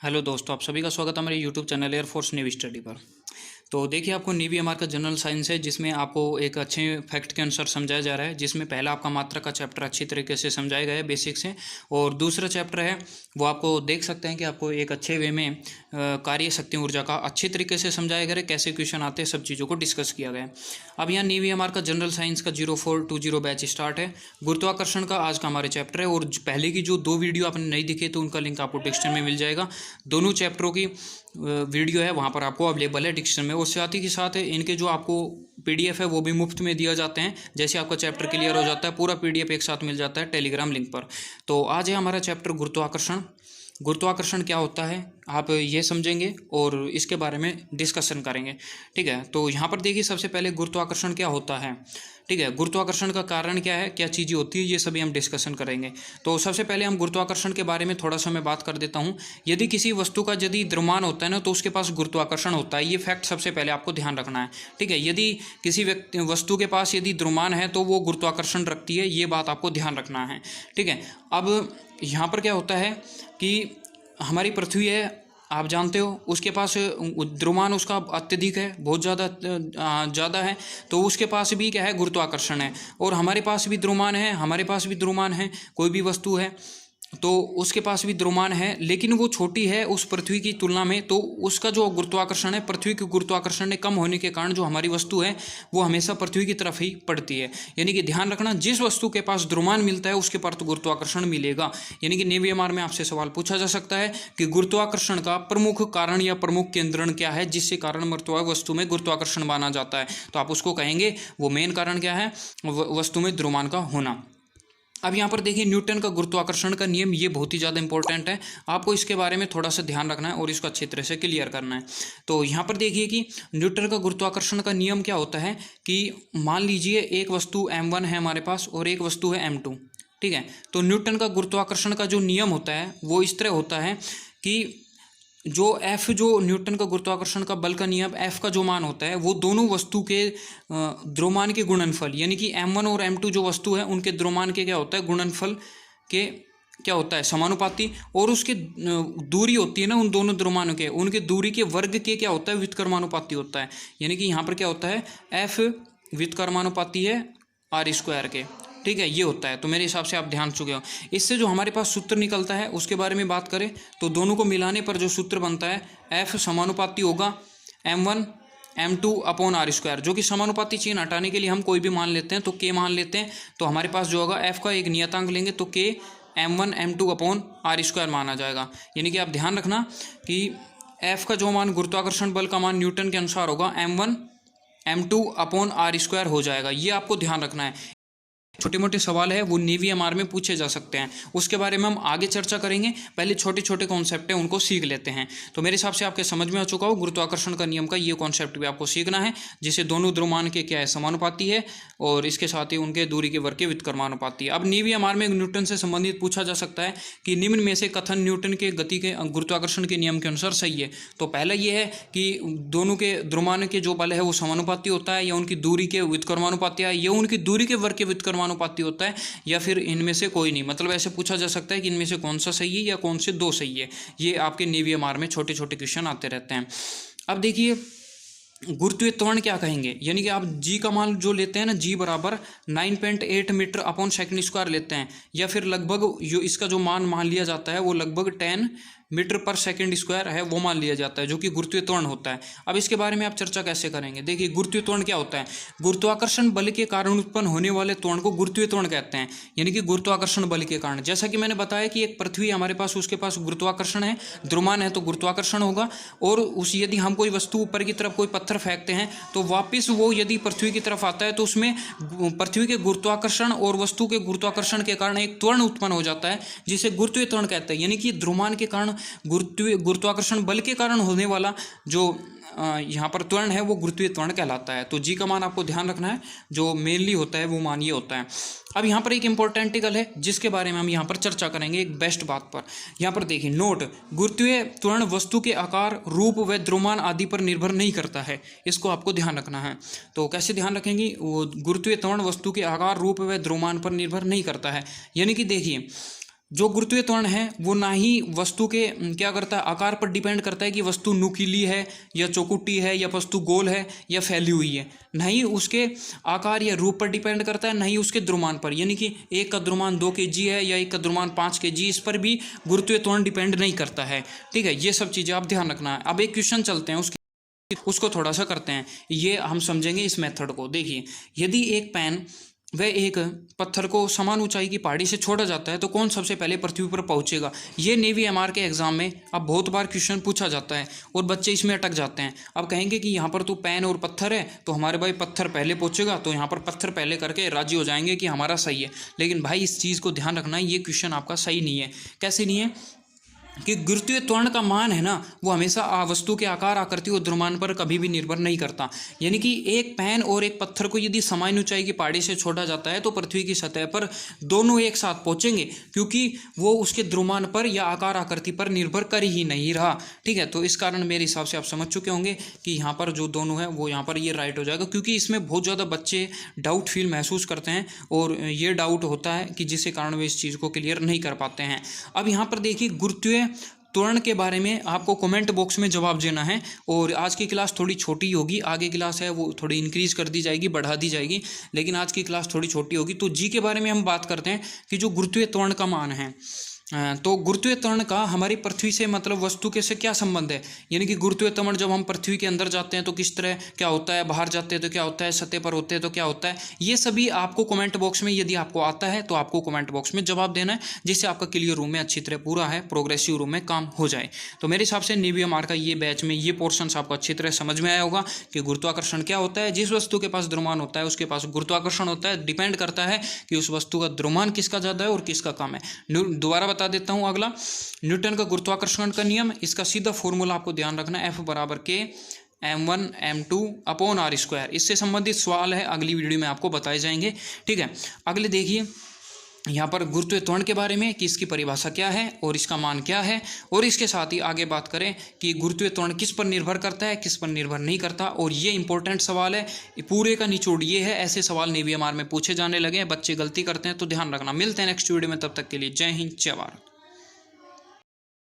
Hello दोस्तों, आप सभी का स्वागत है हमारे YouTube channel air force navy study पर। तो देखिए, आपको नेवी एमआर का जनरल साइंस है, जिसमें आपको एक अच्छे फैक्ट के अनुसार समझाया जा रहा है, जिसमें पहला आपका मात्रा का चैप्टर अच्छी तरीके से समझाया गया है बेसिक से, और दूसरा चैप्टर है वो आपको देख सकते हैं कि आपको एक अच्छे वे में कार्य शक्ति ऊर्जा का अच्छी तरीके से समझाया गया है, कैसे क्वेश्चन आते हैं, सब चीज़ों को डिस्कस किया गया है। अब यहाँ नेवी एमआर का जनरल साइंस का 0420 बैच स्टार्ट है। गुरुत्वाकर्षण का आज का हमारे चैप्टर है, और पहले की जो दो वीडियो आपने नहीं दिखे तो उनका लिंक आपको डिस्क्रिप्शन में मिल जाएगा। दोनों चैप्टरों की वीडियो है वहाँ पर आपको अवेलेबल है डिस्क्रिप्शन में। और साथ ही साथ इनके जो आपको पीडीएफ है वो भी मुफ्त में दिया जाते हैं। जैसे आपका चैप्टर क्लियर हो जाता है, पूरा पीडीएफ एक साथ मिल जाता है टेलीग्राम लिंक पर। तो आज है हमारा चैप्टर गुरुत्वाकर्षण। गुरुत्वाकर्षण क्या होता है आप ये समझेंगे और इसके बारे में डिस्कशन करेंगे। ठीक है, तो यहाँ पर देखिए, सबसे पहले गुरुत्वाकर्षण क्या होता है। ठीक है, गुरुत्वाकर्षण का कारण क्या है, क्या चीज़ें होती है, ये सभी हम डिस्कशन करेंगे। तो सबसे पहले हम गुरुत्वाकर्षण के बारे में थोड़ा सा मैं बात कर देता हूँ। यदि किसी वस्तु का यदि द्रव्यमान होता है ना, तो उसके पास गुरुत्वाकर्षण होता है। ये फैक्ट सबसे पहले आपको ध्यान रखना है। ठीक है, यदि किसी वस्तु के पास यदि द्रव्यमान है तो वो गुरुत्वाकर्षण रखती है, ये बात आपको ध्यान रखना है। ठीक है, अब यहाँ पर क्या होता है कि हमारी पृथ्वी है, आप जानते हो, उसके पास द्रव्यमान उसका अत्यधिक है, बहुत ज़्यादा है, तो उसके पास भी क्या है, गुरुत्वाकर्षण है। और हमारे पास भी द्रव्यमान है, कोई भी वस्तु है तो उसके पास भी द्रव्यमान है, लेकिन वो छोटी है उस पृथ्वी की तुलना में, तो उसका जो गुरुत्वाकर्षण है, पृथ्वी के गुरुत्वाकर्षण ने कम होने के कारण जो हमारी वस्तु है वो हमेशा पृथ्वी की तरफ ही पड़ती है। यानी कि ध्यान रखना, जिस वस्तु के पास द्रव्यमान मिलता है उसके पास तो गुरुत्वाकर्षण मिलेगा। यानी कि नेवी एमआर में आपसे सवाल पूछा जा सकता है कि गुरुत्वाकर्षण का प्रमुख कारण या प्रमुख केंद्रण क्या है, जिससे कारण वस्तु में गुरुत्वाकर्षण माना जाता है, तो आप उसको कहेंगे वो मेन कारण क्या है, वस्तु में द्रव्यमान का होना। अब यहाँ पर देखिए, न्यूटन का गुरुत्वाकर्षण का नियम, ये बहुत ही ज़्यादा इंपॉर्टेंट है, आपको इसके बारे में थोड़ा सा ध्यान रखना है और इसको अच्छी तरह से क्लियर करना है। तो यहाँ पर देखिए कि न्यूटन का गुरुत्वाकर्षण का नियम क्या होता है कि मान लीजिए एक वस्तु m1 है हमारे पास और एक वस्तु है m2। ठीक है, तो न्यूटन का गुरुत्वाकर्षण का जो नियम होता है वो इस तरह होता है कि जो F, जो न्यूटन का गुरुत्वाकर्षण का बल का नियम, F का जो मान होता है वो दोनों वस्तु के द्रव्यमान के गुणनफल, यानी कि m1 और m2 जो वस्तु है उनके द्रव्यमान के क्या होता है, गुणनफल के क्या होता है, समानुपाती। और उसके दूरी होती है ना उन दोनों द्रव्यमानों के, उनके दूरी के वर्ग के क्या होता है, व्युत्क्रमानुपाती होता है। यानी कि यहाँ पर क्या होता है, F व्युत्क्रमानुपाती है r² के। ठीक है, ये होता है। तो मेरे हिसाब से आप ध्यान चुके हो। इससे जो हमारे पास सूत्र निकलता है उसके बारे में बात करें तो दोनों को मिलाने पर जो सूत्र बनता है, F समानुपाती होगा m1 m2 अपॉन r², जो कि समानुपाती चिन्ह हटाने के लिए हम कोई भी मान लेते हैं, तो k मान लेते हैं। तो हमारे पास जो होगा, F का एक नियतांक लेंगे तो k m1 m2 upon r² माना जाएगा। यानी कि आप ध्यान रखना कि F का जो मान, गुरुत्वाकर्षण बल का मान न्यूटन के अनुसार होगा m1 m2 अपॉन r² हो जाएगा। ये आपको ध्यान रखना है। छोटे मोटे सवाल है वो नेवी एमआर में पूछे जा सकते हैं, उसके बारे में हम आगे चर्चा करेंगे। पहले छोटे छोटे कॉन्सेप्ट हैं उनको सीख लेते हैं। तो मेरे हिसाब से आपके समझ में आ चुका हो गुरुत्वाकर्षण का नियम का ये कॉन्सेप्ट भी आपको सीखना है, जिसे दोनों द्रव्यमान के क्या है, समानुपाती है, और इसके साथ ही उनके दूरी के वर्ग के व्युत्क्रमानुपाती है। अब नेवी एमआर में न्यूटन से संबंधित पूछा जा सकता है कि निम्न में से कथन न्यूटन के गति के गुरुत्वाकर्षण के नियम के अनुसार सही है। तो पहला ये है कि दोनों के द्रव्यमान के जो बल है वो समानुपाती होता है, या उनकी दूरी के व्युत्क्रमानुपाती है, या उनकी दूरी के वर्ग के व्युत्क्रमानुपाती होता है, या फिर इनमें से कोई नहीं। मतलब ऐसे पूछा जा सकता है कि इनमें से कौन सा सही है या कौन से दो सही है। ये आपके नेवी एमआर में छोटे छोटे क्वेश्चन आते रहते हैं। अब देखिए, गुरुत्वीय त्वरण क्या कहेंगे, यानी कि आप जी का मान जो लेते हैं ना, जी बराबर 9.8 मीटर अपॉन सेकंड स्क्वायर लेते हैं, या फिर लगभग जो इसका जो मान लिया जाता है वो लगभग 10 मीटर पर सेकंड स्क्वायर है, वो मान लिया जाता है, जो कि गुरुत्वीय त्वरण होता है। अब इसके बारे में आप चर्चा कैसे करेंगे। देखिए, गुरुत्वीय त्वरण क्या होता है, गुरुत्वाकर्षण बल के कारण उत्पन्न होने वाले त्वरण को गुरुत्वीय त्वरण कहते हैं। यानी कि गुरुत्वाकर्षण बल के कारण, जैसा कि मैंने बताया कि एक पृथ्वी हमारे पास, उसके पास गुरुत्वाकर्षण है, द्रव्यमान है, तो गुरुत्वाकर्षण होगा। और उस यदि हम कोई वस्तु ऊपर की तरफ कोई पत्थर फेंकते हैं तो वापस वो यदि पृथ्वी की तरफ आता है, तो उसमें पृथ्वी के गुरुत्वाकर्षण और वस्तु के गुरुत्वाकर्षण के कारण एक त्वरण उत्पन्न हो जाता है, जिसे गुरुत्वीय त्वरण कहते हैं। यानी कि द्रव्यमान के कारण, गुरुत्वाकर्षण बल के कारण होने वाला जो यहाँ पर त्वरण है वो गुरुत्वीय त्वरण कहलाता है। तो जी का मान आपको ध्यान रखना है, जो मेनली होता है वो मान ये होता है। अब यहाँ पर एक इंपॉर्टेंटिकल है जिसके बारे में हम यहाँ पर चर्चा करेंगे एक बेस्ट बात पर। यहाँ पर देखिए, नोट, गुरुत्वीय त्वरण वस्तु के आकार, रूप व द्रव्यमान आदि पर निर्भर नहीं करता है। इसको आपको ध्यान रखना है। तो कैसे ध्यान रखेंगे, वो गुरुत्वीय त्वरण वस्तु के आकार, रूप व द्रव्यमान पर निर्भर नहीं करता है। यानी कि देखिए, जो गुरुत्वीय त्वरण है वो ना ही वस्तु के क्या करता है, आकार पर डिपेंड करता है कि वस्तु नुकीली है या चौकुटी है या वस्तु गोल है या फैली हुई है, ना ही उसके आकार या रूप पर डिपेंड करता है, ना ही उसके द्रव्यमान पर। यानी कि एक का द्रव्यमान 2 kg है या एक का द्रव्यमान 5 kg, इस पर भी गुरुत्वीय त्वरण डिपेंड नहीं करता है। ठीक है, ये सब चीज़ें आप ध्यान रखना है। अब एक क्वेश्चन चलते हैं उसको थोड़ा सा करते हैं, ये हम समझेंगे इस मेथड को। देखिए, यदि एक पेन वह एक पत्थर को समान ऊंचाई की पहाड़ी से छोड़ा जाता है तो कौन सबसे पहले पृथ्वी पर पहुंचेगा। ये नेवी एमआर के एग्जाम में अब बहुत बार क्वेश्चन पूछा जाता है और बच्चे इसमें अटक जाते हैं। अब कहेंगे कि यहाँ पर तो पेन और पत्थर है तो हमारे भाई पत्थर पहले पहुंचेगा, तो यहाँ पर पत्थर पहले करके राजी हो जाएंगे कि हमारा सही है। लेकिन भाई इस चीज़ को ध्यान रखना है, ये क्वेश्चन आपका सही नहीं है। कैसे नहीं है कि गुरुत्वीय त्वरण का मान है ना, वो हमेशा वस्तु के आकार, आकृति और द्रव्यमान पर कभी भी निर्भर नहीं करता। यानी कि एक पेन और एक पत्थर को यदि समान ऊंचाई की पहाड़ी से छोड़ा जाता है तो पृथ्वी की सतह पर दोनों एक साथ पहुंचेंगे, क्योंकि वो उसके द्रव्यमान पर या आकार आकृति पर निर्भर कर ही नहीं रहा। ठीक है, तो इस कारण मेरे हिसाब से आप समझ चुके होंगे कि यहाँ पर जो दोनों है वो यहाँ पर ये राइट हो जाएगा, क्योंकि इसमें बहुत ज़्यादा बच्चे डाउट फील महसूस करते हैं और ये डाउट होता है कि जिसके कारण वे इस चीज़ को क्लियर नहीं कर पाते हैं। अब यहाँ पर देखिए, गुरुत्वीय त्वरण के बारे में आपको कमेंट बॉक्स में जवाब देना है। और आज की क्लास थोड़ी छोटी होगी, आगे क्लास है वो थोड़ी इंक्रीज़ कर दी जाएगी, बढ़ा दी जाएगी, लेकिन आज की क्लास थोड़ी छोटी होगी। तो जी के बारे में हम बात करते हैं कि जो गुरुत्वीय त्वरण का मान है, तो गुरुत्वीय त्वरण का हमारी पृथ्वी से मतलब वस्तु के से क्या संबंध है। यानी कि गुरुत्वीय त्वरण जब हम पृथ्वी के अंदर जाते हैं तो किस तरह क्या होता है, बाहर जाते हैं तो क्या होता है, सतह पर होते हैं तो क्या होता है, ये सभी आपको कमेंट बॉक्स में यदि आपको आता है तो आपको कमेंट बॉक्स में जवाब देना है, जिससे आपका क्लियर रूम में अच्छी तरह पूरा है प्रोग्रेसिव रूम में काम हो जाए। तो मेरे हिसाब से नेवी एमआर का ये बैच में ये पोर्शन आपको अच्छी तरह समझ में आया होगा कि गुरुत्वाकर्षण क्या होता है। जिस वस्तु के पास द्रव्यमान होता है उसके पास गुरुत्वाकर्षण होता है। डिपेंड करता है कि उस वस्तु का द्रव्यमान किसका ज़्यादा है और किसका कम है। दोबारा बता देता हूँ, अगला न्यूटन का गुरुत्वाकर्षण का नियम, इसका सीधा फॉर्मूला आपको ध्यान रखना है, F बराबर के m1 m2 upon r square. इससे संबंधित सवाल है अगली वीडियो में आपको बताए जाएंगे। ठीक है, अगले देखिए यहाँ पर गुरुत्वीय त्वरण के बारे में कि इसकी परिभाषा क्या है और इसका मान क्या है, और इसके साथ ही आगे बात करें कि गुरुत्वीय त्वरण किस पर निर्भर करता है, किस पर निर्भर नहीं करता। और ये इंपॉर्टेंट सवाल है, पूरे का निचोड़ ये है। ऐसे सवाल नेवी एमआर में पूछे जाने लगे हैं, बच्चे गलती करते हैं, तो ध्यान रखना। मिलते हैं नेक्स्ट वीडियो में, तब तक के लिए जय हिंद जय भारत।